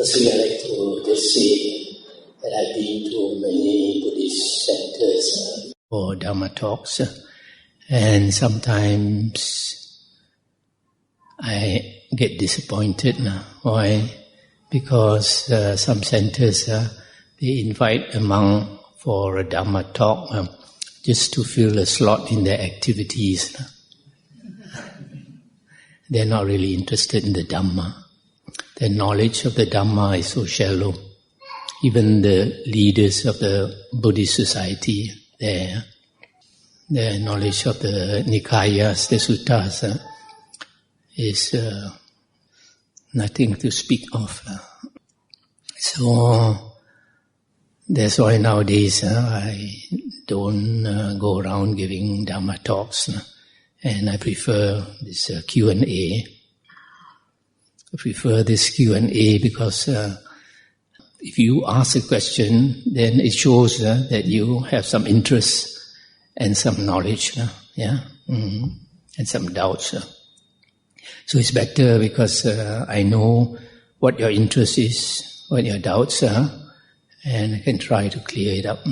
Firstly, I'd like to just say that I've been to many Buddhist centers for Dhamma talks, and sometimes I get disappointed now. Why? Because some centers, they invite a monk for a Dhamma talk just to fill a slot in their activities. They're not really interested in the Dhamma. Their knowledge of the Dhamma is so shallow. Even the leaders of the Buddhist society, their knowledge of the Nikayas, the Suttas, is nothing to speak of. So that's why nowadays I don't go around giving Dhamma talks, and I prefer this Q&A. I prefer this Q&A because if you ask a question, then it shows that you have some interest and some knowledge, and some doubts. So it's better because I know what your interest is, what your doubts are, and I can try to clear it up.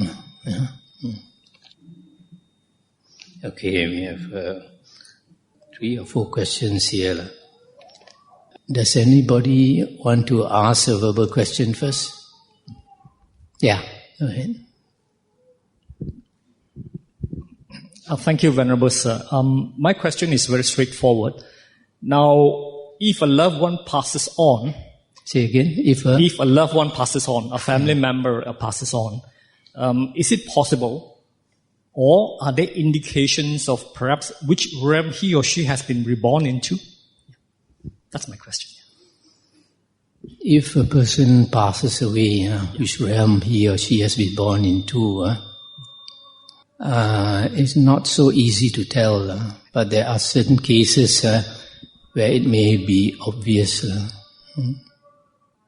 Okay, we have 3 or 4 questions here. Does anybody want to ask a verbal question first? Yeah, go ahead. Thank you, Venerable Sir. My question is very straightforward. Now, if a loved one passes on... Say again? If a loved one passes on, a family member passes on, is it possible, or are there indications of perhaps which realm he or she has been reborn into? That's my question. If a person passes away, which realm he or she has been born into, it's not so easy to tell, but there are certain cases where it may be obvious.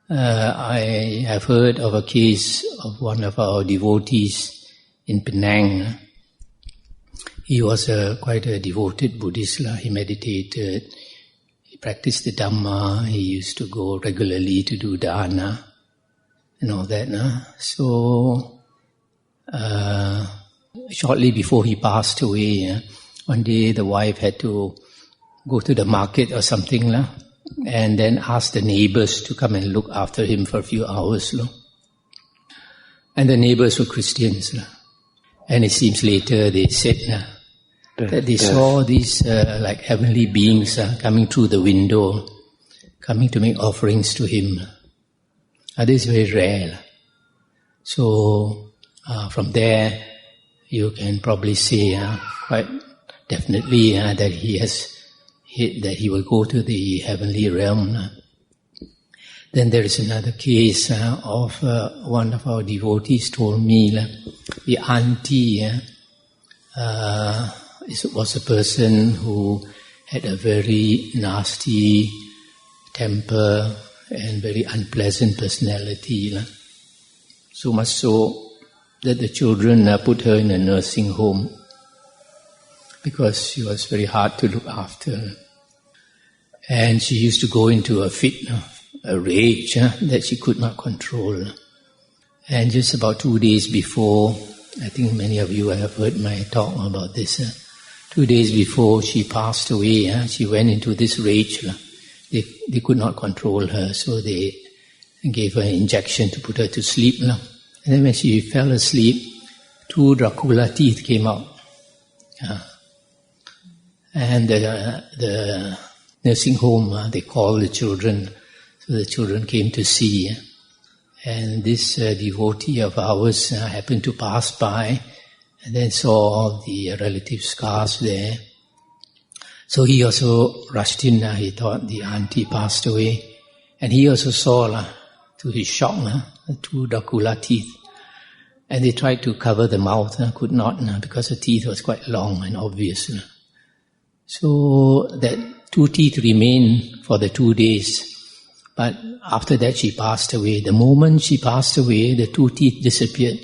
I have heard of a case of one of our devotees in Penang. He was quite a devoted Buddhist. He meditated, he practiced the Dhamma, he used to go regularly to do dana and all that. So, shortly before he passed away, one day the wife had to go to the market or something, and then ask the neighbors to come and look after him for a few hours. And the neighbors were Christians. And it seems later they said that they saw these like heavenly beings coming through the window, coming to make offerings to him. This is very rare. So from there you can probably say quite definitely that he will go to the heavenly realm. Then there is another case of one of our devotees told me the auntie was a person who had a very nasty temper and very unpleasant personality. So much so that the children put her in a nursing home because she was very hard to look after. And she used to go into a fit, a rage that she could not control. And just about 2 days before, I think many of you have heard my talk about this. 2 days before she passed away, she went into this rage. They could not control her, so they gave her an injection to put her to sleep. And then when she fell asleep, 2 Dracula teeth came out. And the nursing home, they called the children, so the children came to see. And this devotee of ours happened to pass by and then saw all the relative scars there. So he also rushed in. He thought the auntie passed away. And he also saw, to his shock, the 2 Dracula teeth. And they tried to cover the mouth, could not, because the teeth was quite long and obvious. So that 2 teeth remained for the 2 days. But after that she passed away. The moment she passed away, the 2 teeth disappeared.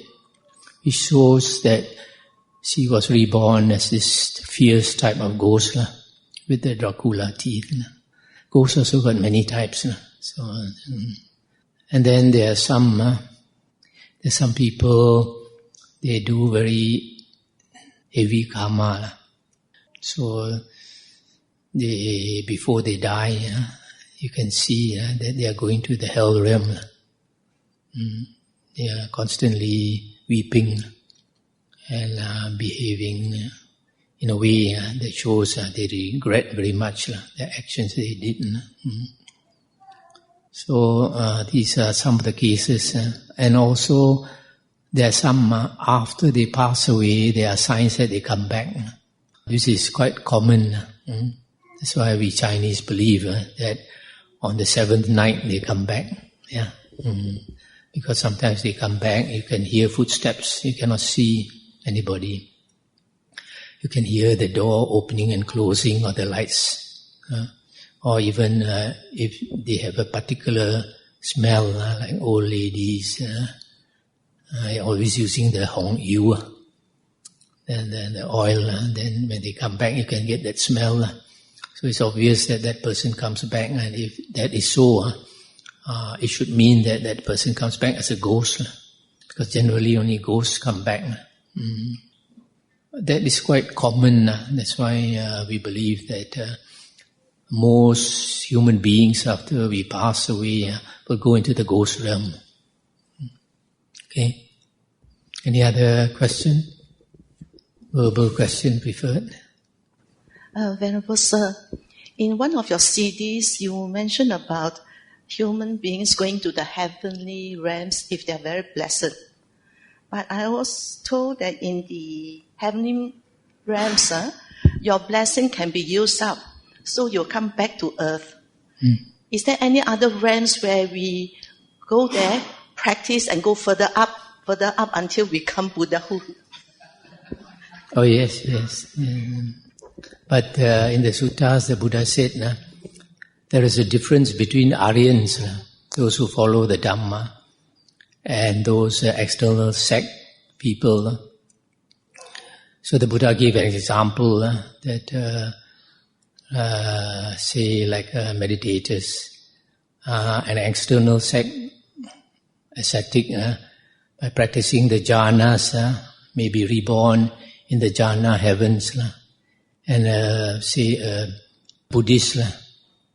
It shows that she was reborn as this fierce type of ghost with the Dracula teeth. Ghosts also got many types. So, And then there are some people, they do very heavy karma. So before they die, you can see that they are going to the hell realm. They are constantly weeping and behaving in a way that shows they regret very much the actions they did. So these are some of the cases. And also there are some, after they pass away, there are signs that they come back. This is quite common. That's why we Chinese believe that on the seventh night they come back. Yeah. Because sometimes they come back, you can hear footsteps, you cannot see anybody. You can hear the door opening and closing or the lights. Or even if they have a particular smell, like old ladies, always using the Hong Yu, and then the oil, then when they come back you can get that smell. So it's obvious that that person comes back, and if that is so, it should mean that that person comes back as a ghost, because generally only ghosts come back. That is quite common. That's why we believe that most human beings, after we pass away, will go into the ghost realm. Okay. Any other question? Verbal question preferred? Venerable Sir, in one of your CDs, you mentioned about human beings going to the heavenly realms if they are very blessed. But I was told that in the heavenly realms, your blessing can be used up, so you'll come back to earth. Is there any other realms where we go there, practice, and go further up until we become Buddhahood? Oh yes. But in the suttas, the Buddha said, there is a difference between Aryans, those who follow the Dhamma, and those external sect people. So the Buddha gave an example that, say, like meditators, an external sect, ascetic, by practicing the jhanas, may be reborn in the jhana heavens. And say Buddhists,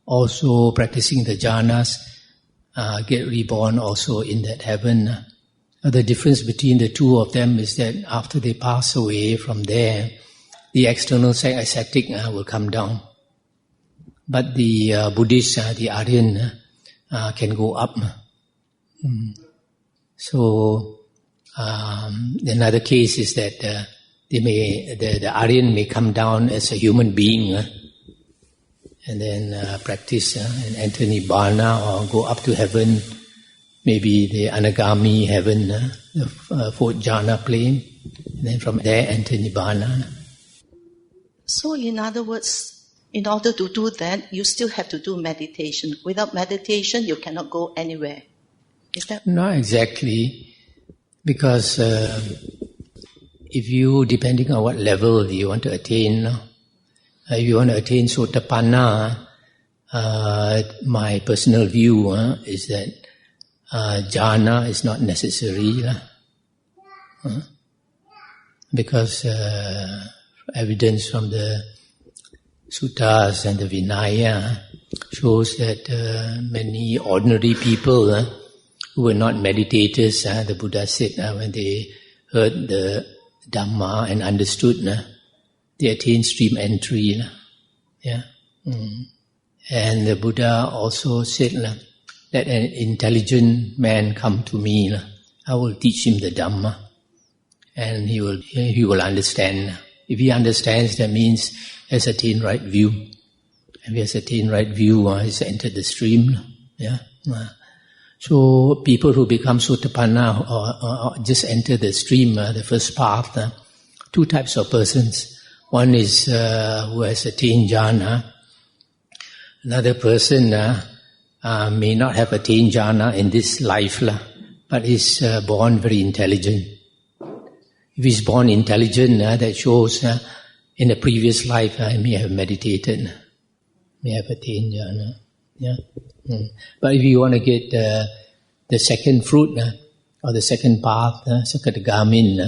also practicing the jhanas, get reborn also in that heaven. The difference between the two of them is that after they pass away from there, the external sect ascetic will come down. But the Buddhist, the Aryan, can go up. So another case is that the Aryan may come down as a human being and then practice and enter Nibbana or go up to heaven, maybe the Anagami heaven, the fourth jhana plane, and then from there enter Nibbana. So in other words, in order to do that, you still have to do meditation. Without meditation, you cannot go anywhere. Is that? Not exactly, because if you, depending on what level you want to attain, if you want to attain Sotapanna, my personal view is that jhana is not necessary. Because evidence from the suttas and the Vinaya shows that many ordinary people who were not meditators, the Buddha said when they heard the Dhamma and understood, they attained stream entry. And the Buddha also said, let an intelligent man come to me. I will teach him the Dhamma, and he will understand. If he understands, that means he has attained right view. If he has attained right view, he has entered the stream. So people who become Sotapanna or just enter the stream, the first path, two types of persons. One is who has attained jhana. Another person may not have attained jhana in this life, but is born very intelligent. If he's born intelligent, that shows in the previous life he may have meditated, may have attained jhana. But if you want to get the second fruit or the second path, Sakadagamin,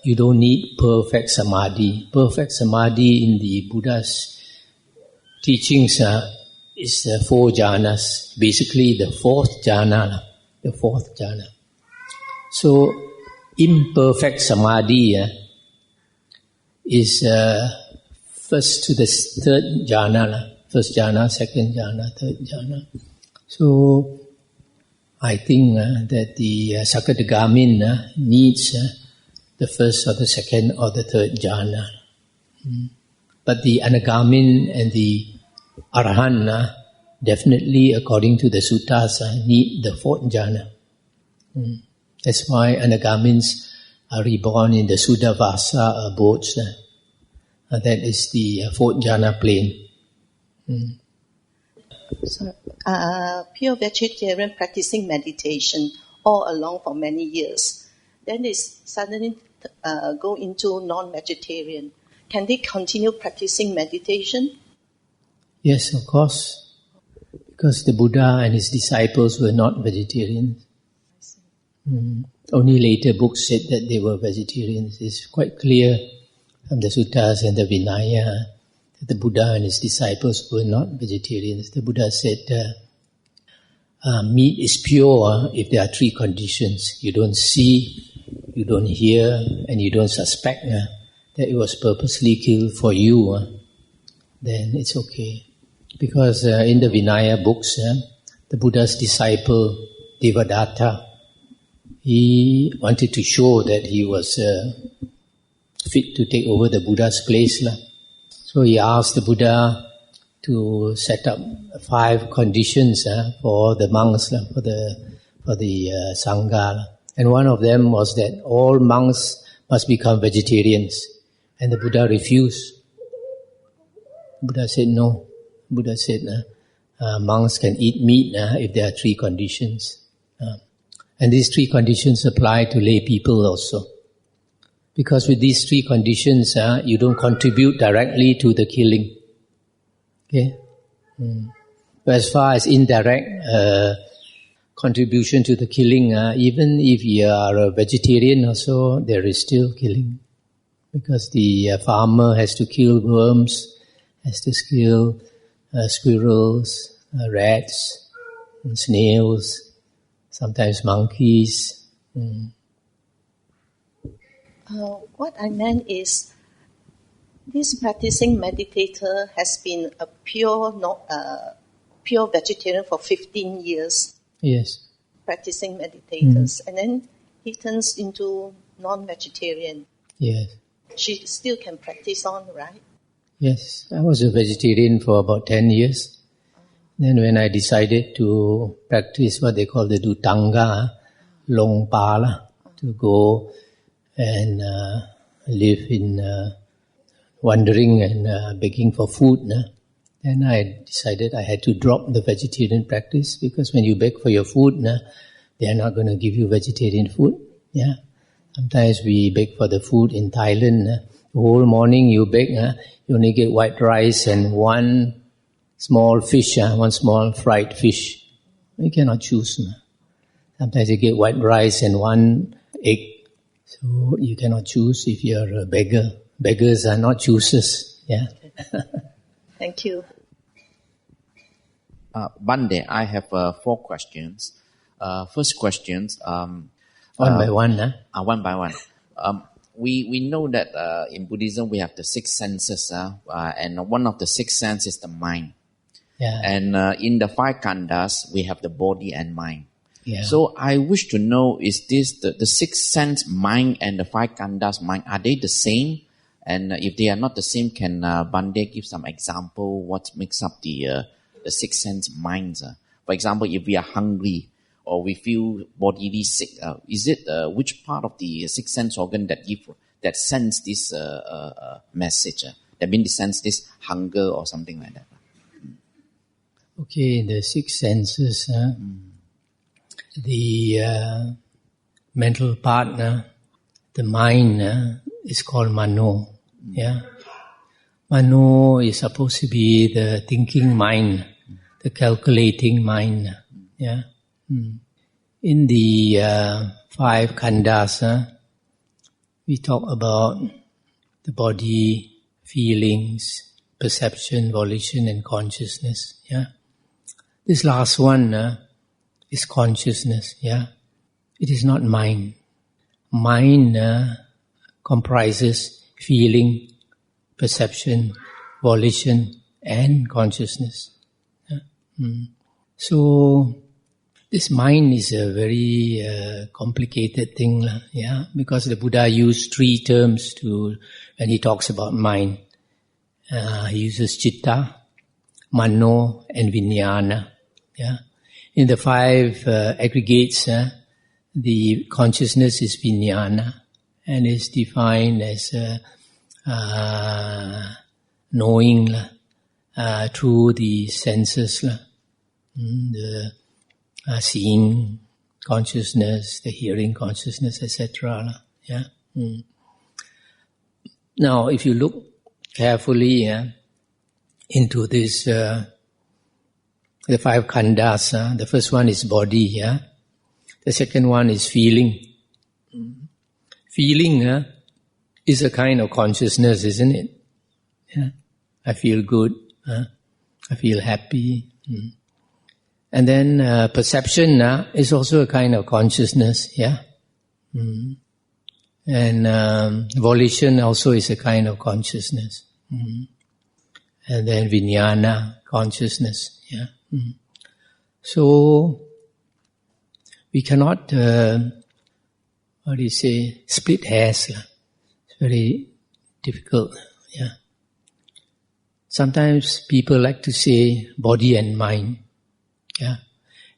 you don't need perfect samadhi. Perfect samadhi in the Buddha's teachings is 4 jhanas, basically the 4th jhana. The 4th jhana. So, imperfect samadhi is first to the 3rd jhana, 1st jhana, 2nd jhana, 3rd jhana. So, I think that the Sakadagamin needs the 1st or the 2nd or the 3rd jhana. But the Anagamin and the Arahant definitely, according to the suttas, need the 4th jhana. That's why Anagamins are reborn in the Suddhavasa abodes. That is the 4th jhana plane. So, pure vegetarian practicing meditation all along for many years. Then they suddenly go into non-vegetarian. Can they continue practicing meditation? Yes, of course. Because the Buddha and his disciples were not vegetarians. Only later books said that they were vegetarians. It's quite clear from the suttas and the Vinaya that the Buddha and his disciples were not vegetarians. The Buddha said, meat is pure if there are 3 conditions. You don't see, you don't hear, and you don't suspect that it was purposely killed for you. Then it's okay. Because in the Vinaya books, the Buddha's disciple, Devadatta, he wanted to show that he was fit to take over the Buddha's place. So he asked the Buddha to set up 5 conditions for the monks, for the Sangha. And one of them was that all monks must become vegetarians. And the Buddha refused. The Buddha said no. The Buddha said monks can eat meat if there are 3 conditions. And these 3 conditions apply to lay people also. Because with these 3 conditions, you don't contribute directly to the killing. Okay? But as far as indirect contribution to the killing, even if you are a vegetarian also, there is still killing. Because the farmer has to kill worms, has to kill squirrels, rats, snails, sometimes monkeys. What I meant is, this practicing meditator has been a pure vegetarian for 15 years. Yes. Practicing meditators. And then he turns into non-vegetarian. Yes. She still can practice on, right? Yes. I was a vegetarian for about 10 years. Then when I decided to practice what they call the Dutanga, Longpa, to go and live in wandering and begging for food, then I decided I had to drop the vegetarian practice, because when you beg for your food, they are not going to give you vegetarian food. Yeah. Sometimes we beg for the food in Thailand. The whole morning you beg, you only get white rice and one small fish, one small fried fish. You cannot choose. Sometimes you get white rice and one egg. So you cannot choose if you are a beggar. Beggars are not choosers. Yeah. Thank you. Bande, I have 4 questions. First questions. One by one. One by one. We know that in Buddhism we have the 6 senses, and one of the 6 senses is the mind. Yeah. And in the 5 khandhas, we have the body and mind. Yeah. So I wish to know, is this the 6 sense mind and the 5 khandhas mind, are they the same? And if they are not the same, can Bande give some example what makes up the 6 sense minds? For example, if we are hungry or we feel bodily sick, is it which part of the 6 sense organ that sends this message? That means sense this hunger or something like that. Okay, the 6 senses. The mental part, the mind is called mano. Yeah, mano is supposed to be the thinking mind, the calculating mind. Yeah. In the 5 khandas, we talk about the body, feelings, perception, volition, and consciousness. Yeah. This last one is consciousness. Yeah. It is not mind. Mind comprises feeling, perception, volition, and consciousness. Yeah. So this mind is a very complicated thing, yeah, because the Buddha used 3 terms when he talks about mind. He uses citta, mano, and vijnana. Yeah. In the 5 aggregates, the consciousness is vijnana and is defined as knowing through the senses, the seeing consciousness, the hearing consciousness, etc. Yeah. Now, if you look carefully into this, the 5 khandas, the first one is body. Yeah. The second one is feeling. Feeling is a kind of consciousness, isn't it? Yeah. I feel good. I feel happy. And then perception is also a kind of consciousness. Yeah. And volition also is a kind of consciousness. And then vijnana, consciousness. Yeah. So we cannot, split hairs. It's very difficult. Yeah. Sometimes people like to say body and mind. Yeah.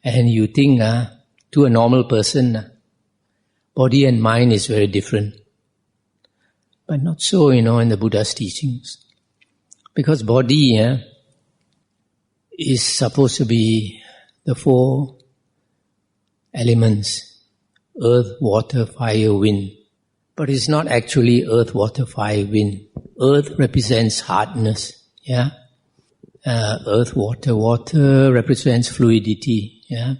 And you think to a normal person, body and mind is very different. But not so, in the Buddha's teachings. Because body is supposed to be the 4 elements: earth, water, fire, wind. But it's not actually earth, water, fire, wind. Earth represents hardness. Yeah. Earth, water represents fluidity. Yeah.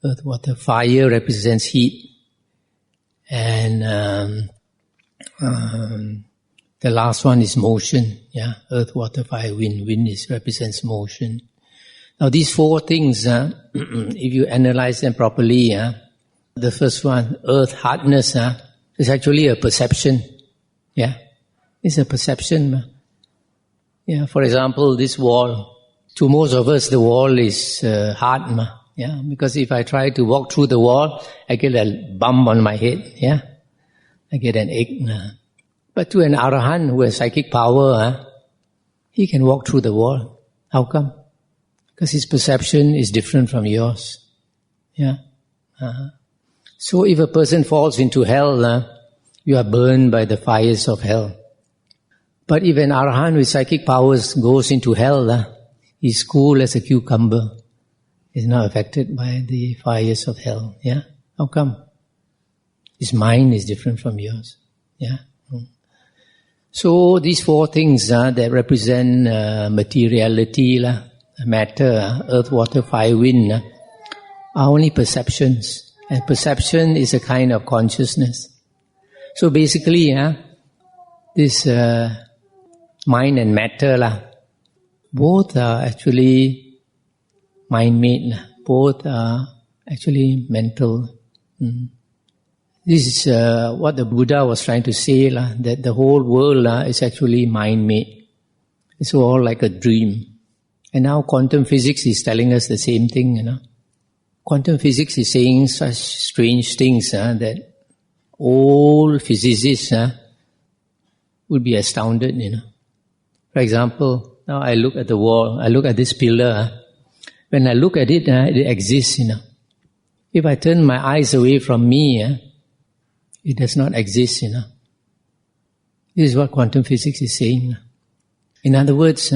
Earth, water, fire represents heat. And the last one is motion. Yeah. Earth, water, fire, wind. Wind represents motion. Now these 4 things, if you analyze them properly, the first one, earth, hardness, is actually a perception. Yeah. It's a perception. Yeah, for example, this wall. To most of us, the wall is hard. Yeah, because if I try to walk through the wall, I get a bump on my head. Yeah, I get an ache. But to an arahant who has psychic power, he can walk through the wall. How come? Because his perception is different from yours. Yeah. So if a person falls into hell, you are burned by the fires of hell. But if an arahant with psychic powers goes into hell, he's cool as a cucumber. He's not affected by the fires of hell. Yeah? How come? His mind is different from yours. Yeah? So these 4 things that represent materiality, matter, earth, water, fire, wind, are only perceptions. And perception is a kind of consciousness. So basically, this mind and matter, both are actually mind-made. Both are actually mental. This is what the Buddha was trying to say, that the whole world is actually mind-made. It's all like a dream. And now quantum physics is telling us the same thing. Quantum physics is saying such strange things that all physicists would be astounded. For example, now I look at the wall, I look at this pillar. When I look at it, it exists. If I turn my eyes away from me, it does not exist. This is what quantum physics is saying. In other words,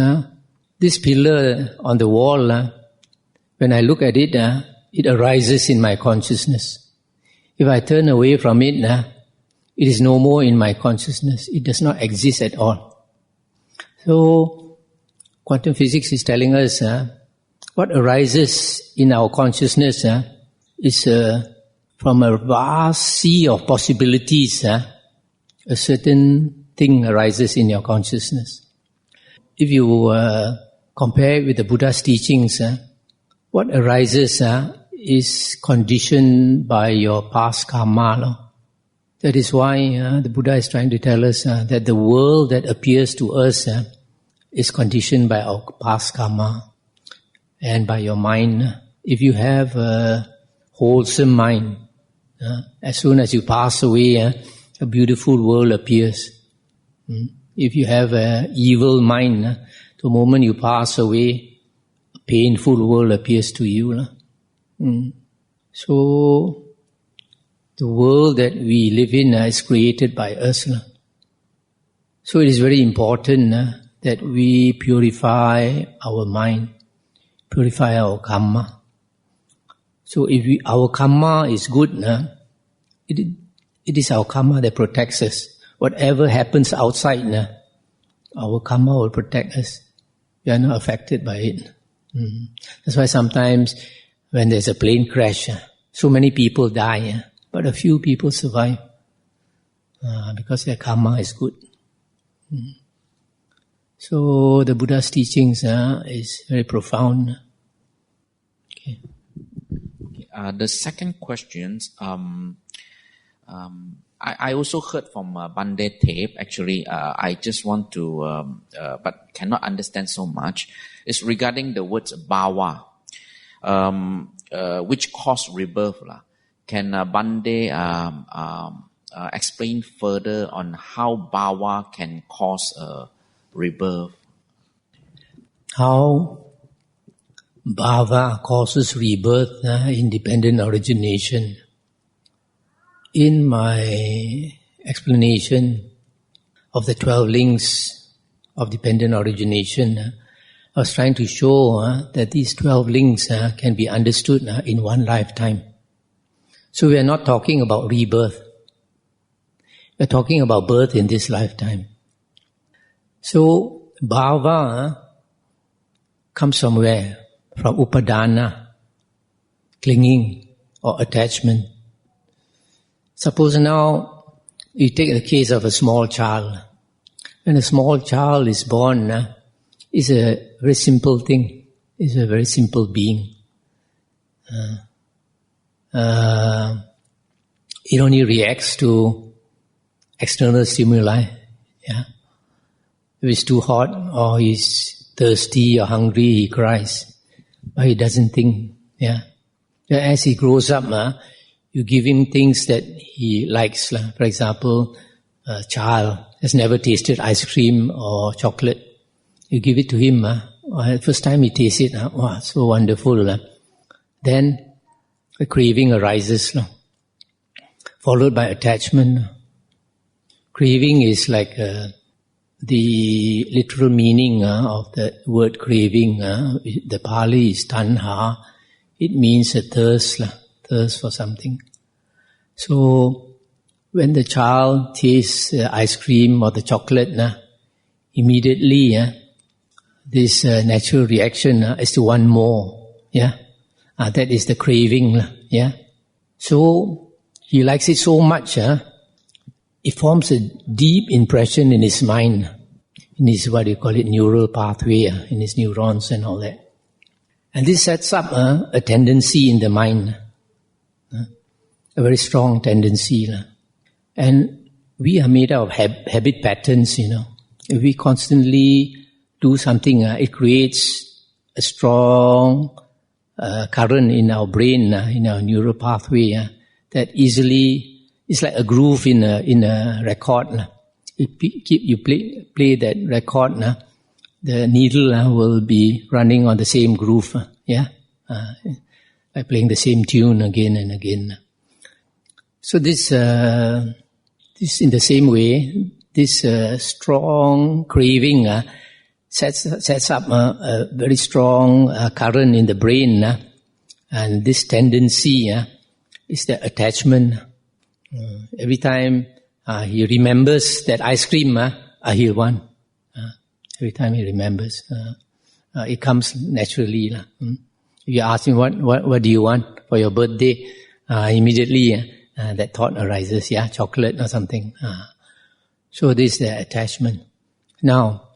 this pillar on the wall, when I look at it, it arises in my consciousness. If I turn away from it, it is no more in my consciousness. It does not exist at all. So, quantum physics is telling us what arises in our consciousness is from a vast sea of possibilities. A certain thing arises in your consciousness. If you compare it with the Buddha's teachings, what arises is conditioned by your past karma. That is why the Buddha is trying to tell us that the world that appears to us is conditioned by our past karma and by your mind. If you have a wholesome mind, as soon as you pass away, a beautiful world appears. If you have an evil mind, the moment you pass away, a painful world appears to you. So, the world that we live in is created by us. So it is very important that we purify our mind, purify our karma. So if our karma is good, it is our karma that protects us. Whatever happens outside, our karma will protect us. We are not affected by it. That's why sometimes when there's a plane crash, so many people die, but a few people survive because their karma is good. So the Buddha's teachings is very profound. Okay. The second question, I also heard from Bande tape. Actually, I just want to, but cannot understand so much. It's regarding the words bhava, which cause rebirth. Can Bande explain further on how bhava can cause rebirth? How bhava causes rebirth, independent origination. In my explanation of the 12 links of dependent origination, I was trying to show that these 12 links can be understood in one lifetime. So we are not talking about rebirth. We are talking about birth in this lifetime. So bhava comes from where? From upadana, clinging or attachment. Suppose now you take the case of a small child. When a small child is born, it's a very simple thing. It's a very simple being. It only reacts to external stimuli. If it's too hot or he's thirsty or hungry, he cries. But he doesn't think. As he grows up, you give him things that he likes. For example, a child has never tasted ice cream or chocolate. You give it to him. The first time he tastes it, wow, so wonderful. Then a craving arises, followed by attachment. Craving is like the literal meaning of the word craving. The Pali is tanha. It means a thirst for something. So when the child tastes the ice cream or the chocolate, immediately this natural reaction is to want more. That is the craving. So he likes it so much. It forms a deep impression in his mind, in his, what you call it, neural pathway, in his neurons and all that. And this sets up a tendency in the mind, a very strong tendency. And we are made out of habit patterns, If we constantly do something, it creates a strong current in our brain, in our neural pathway, that easily, it's like a groove in a record. You play that record, the needle will be running on the same groove, like playing the same tune again and again. So this in the same way, this strong craving sets up a very strong current in the brain, and this tendency is the attachment. Every time he remembers that ice cream, he'll want. Every time he remembers, It comes naturally. If you ask me what do you want for your birthday, immediately that thought arises, chocolate or something. So this is the attachment. Now,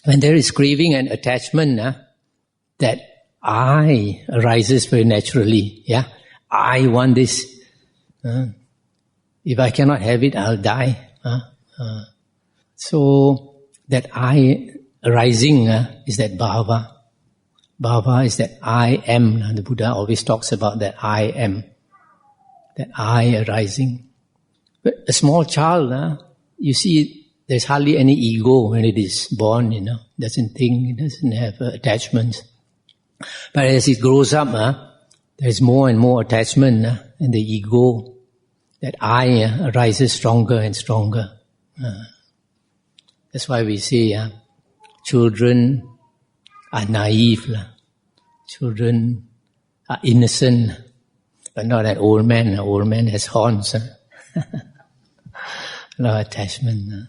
when there is craving and attachment, that I arises very naturally. I want this. If I cannot have it, I'll die. So that I arising is that bhava. Bhava is that I am. The Buddha always talks about that I am. That I arising. But a small child, you see, there's hardly any ego when it is born, doesn't think, it doesn't have attachments. But as it grows up, there's more and more attachment, and the ego, that I arises stronger and stronger. That's why we say children are naive, children are innocent, but not an old man. An old man has horns. No attachment.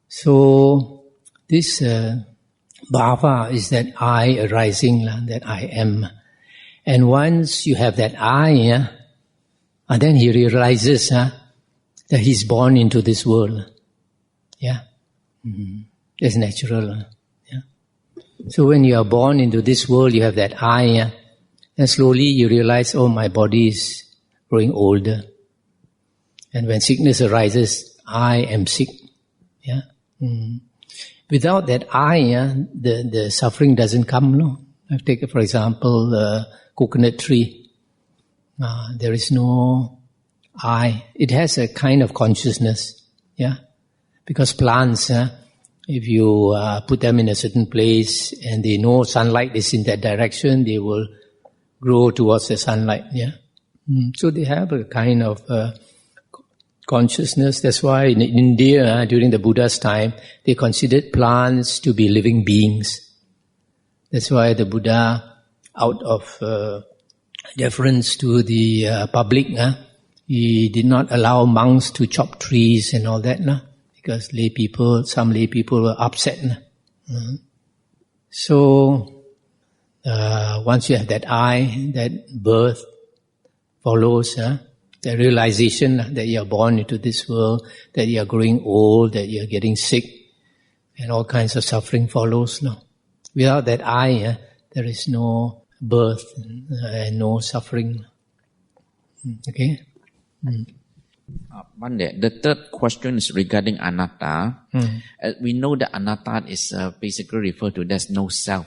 So this bhava is that I arising, that I am. And once you have that I, and then he realizes that he's born into this world. It's natural. So when you are born into this world, you have that I, and slowly you realize, my body is growing older. And when sickness arises, I am sick. Without that I, the suffering doesn't come. No, I've taken, for example, the coconut tree. There is no I. It has a kind of consciousness. Because plants, if you put them in a certain place and they know sunlight is in that direction, they will grow towards the sunlight. So they have a kind of consciousness. That's why in India, during the Buddha's time, they considered plants to be living beings. That's why the Buddha, out of deference to the public, he did not allow monks to chop trees and all that, because some lay people were upset. So once you have that I, that birth follows, the realization that you are born into this world, that you are growing old, that you are getting sick, and all kinds of suffering follows. Without that I, there is no birth and no suffering. Okay? The third question is regarding anatta. We know that anatta is basically referred to as no self.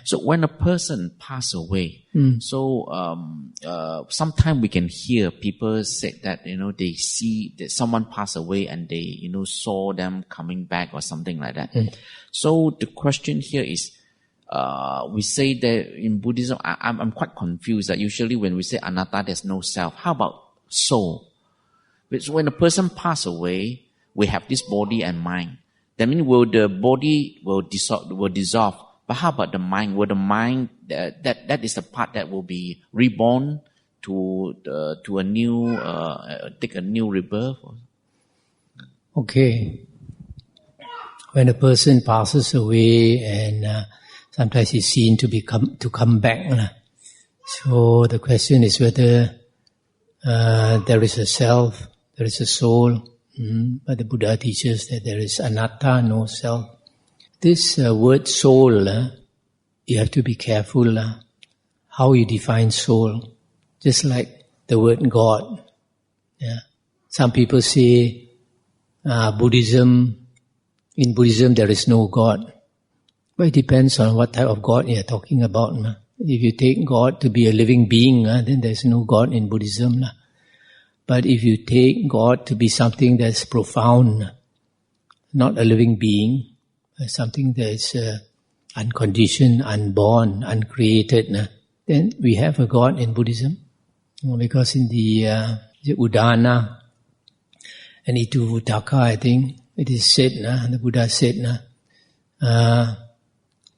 So when a person passes away, sometimes we can hear people say that they see that someone pass away and they saw them coming back or something like that. So the question here is, we say that in Buddhism, I'm quite confused that usually when we say anatta, there's no self. How about soul? So when a person passes away, we have this body and mind. That means the body will dissolve. But how about the mind? Will the mind, that is the part that will be reborn to a new, take a new rebirth? Okay. When a person passes away and sometimes he's seen to come back. So the question is whether there is a self, there is a soul, but the Buddha teaches that there is anatta, no self. This word soul, you have to be careful how you define soul. Just like the word God. Some people say in Buddhism there is no God. But it depends on what type of God you are talking about. If you take God to be a living being, then there is no God in Buddhism. But if you take God to be something that's profound, not a living being, something that's unconditioned, unborn, uncreated, then we have a God in Buddhism. Because in the Uttama and E21, I think, it is said, the Buddha said,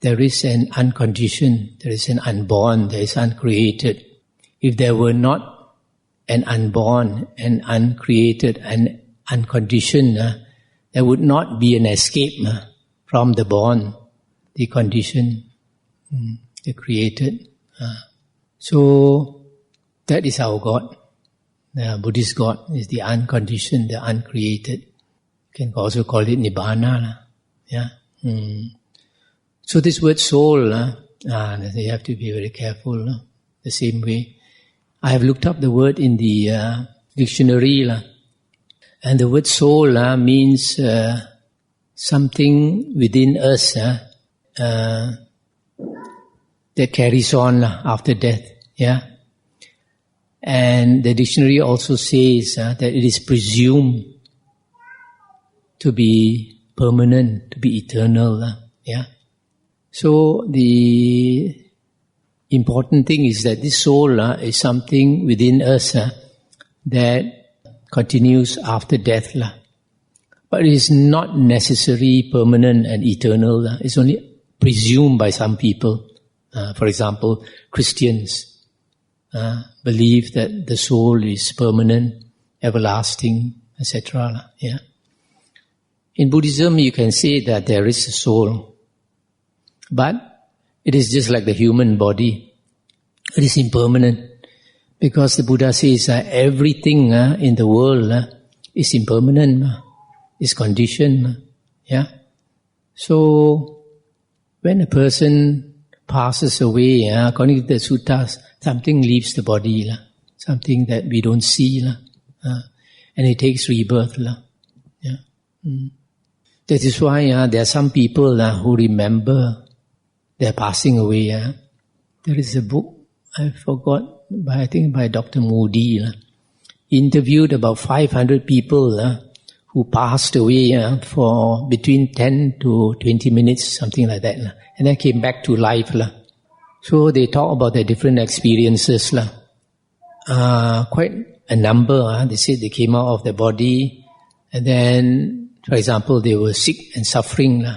there is an unconditioned, there is an unborn, there is uncreated. If there were not an unborn and uncreated and unconditioned, there would not be an escape from the born. the conditioned, the created. So that is our God. The Buddhist God is the unconditioned, the uncreated. You can also call it Nibbana. Yeah. So this word soul, you have to be very careful. The same way, I have looked up the word in the dictionary, and the word soul means something within us that carries on after death. Yeah. And the dictionary also says that it is presumed to be permanent, to be eternal. Yeah. So the important thing is that this soul is something within us that continues after death. But it is not necessarily permanent and eternal. It's only presumed by some people. For example, Christians believe that the soul is permanent, everlasting, etc. Yeah. In Buddhism, you can say that there is a soul, but it is just like the human body. It is impermanent, because the Buddha says everything in the world is impermanent, is conditioned. Yeah. So when a person passes away, according to the suttas, something leaves the body, something that we don't see, and it takes rebirth. Yeah. That is why there are some people who remember their passing away. There is a book, I forgot, I think by Dr. Bodhi. He interviewed about 500 people who passed away for between 10 to 20 minutes, something like that. And then came back to life. So they talk about their different experiences. Quite a number. They said they came out of the body, and then, for example, they were sick and suffering.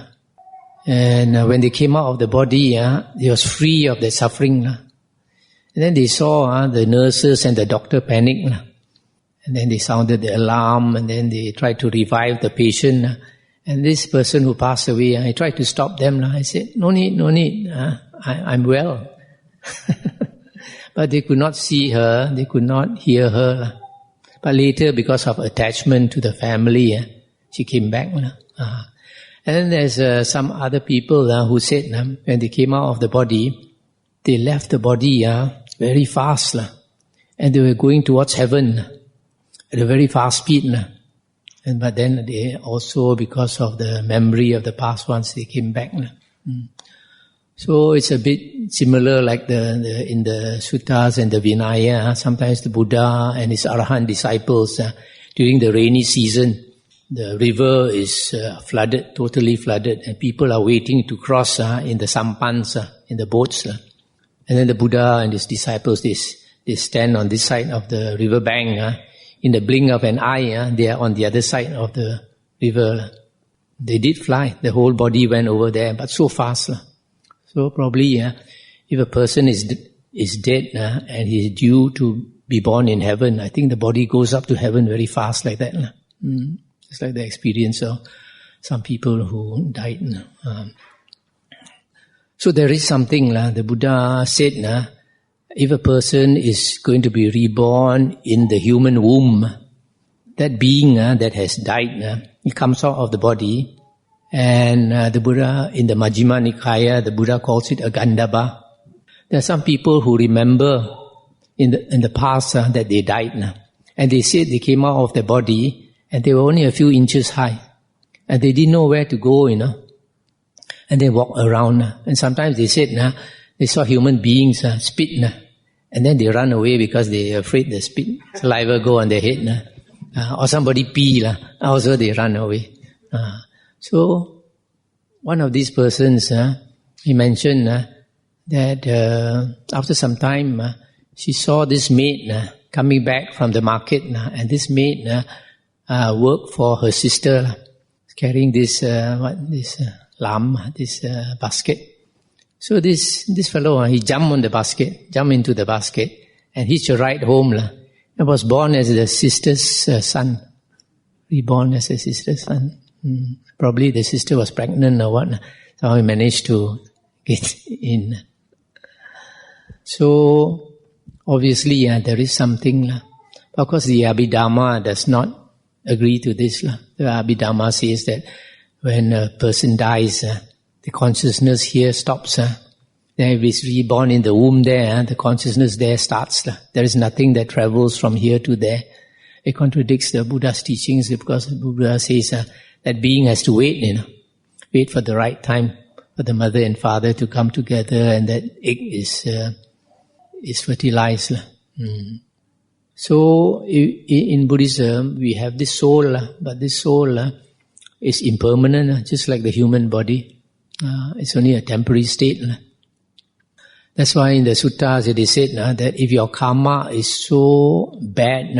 And when they came out of the body, they was free of their suffering. And then they saw the nurses and the doctor panic. And then they sounded the alarm, and then they tried to revive the patient. And this person who passed away, I tried to stop them. I said, no need, I'm well. But they could not see her, they could not hear her. But later, because of attachment to the family, she came back. And then there's some other people who said when they came out of the body, they left the body very fast. And they were going towards heaven at a very fast speed. But then they also, because of the memory of the past ones, they came back. So it's a bit similar like in the suttas and the Vinaya. Sometimes the Buddha and his Arahant disciples, during the rainy season, the river is flooded, totally flooded, and people are waiting to cross in the sampans, in the boats. And then the Buddha and his disciples, they stand on this side of the river bank. In the blink of an eye, they are on the other side of the river. They did fly. The whole body went over there, but so fast. So probably, if a person is dead and he is due to be born in heaven, I think the body goes up to heaven very fast like that. It's like the experience of some people who died. So there is something, the Buddha said, if a person is going to be reborn in the human womb, that being that has died, he comes out of the body, and the Buddha, in the Majjhima Nikaya, the Buddha calls it a Gandhabba. There are some people who remember in the past that they died, and they said they came out of the body, and they were only a few inches high, and they didn't know where to go, and they walked around, and sometimes they said they saw human beings spit, and then they run away because they are afraid the spit, saliva go on their head, or somebody pee, also they run away. So one of these persons, he mentioned that after some time, she saw this maid coming back from the market, and this maid worked for her sister, carrying this lamb, this basket. So this fellow, he jumped into the basket, and hitched a ride home, and was born as the sister's son, reborn as a sister's son. Probably the sister was pregnant or what. So I managed to get in. So, obviously, there is something. Of course, the Abhidhamma does not agree to this. The Abhidhamma says that when a person dies, the consciousness here stops. Then if it's reborn in the womb there, the consciousness there starts. There is nothing that travels from here to there. It contradicts the Buddha's teachings because the Buddha says that being has to wait, wait for the right time for the mother and father to come together and that egg is fertilized. So in Buddhism, we have this soul, but this soul is impermanent, just like the human body. It's only a temporary state. That's why in the suttas it is said that if your karma is so bad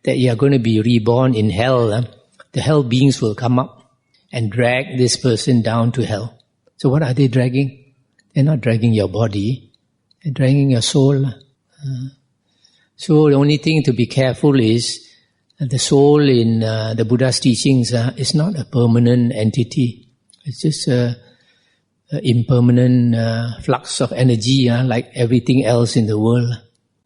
that you are going to be reborn in hell, the hell beings will come up and drag this person down to hell. So what are they dragging? They're not dragging your body, they're dragging your soul. So the only thing to be careful is the soul in the Buddha's teachings is not a permanent entity. It's just a impermanent flux of energy, like everything else in the world.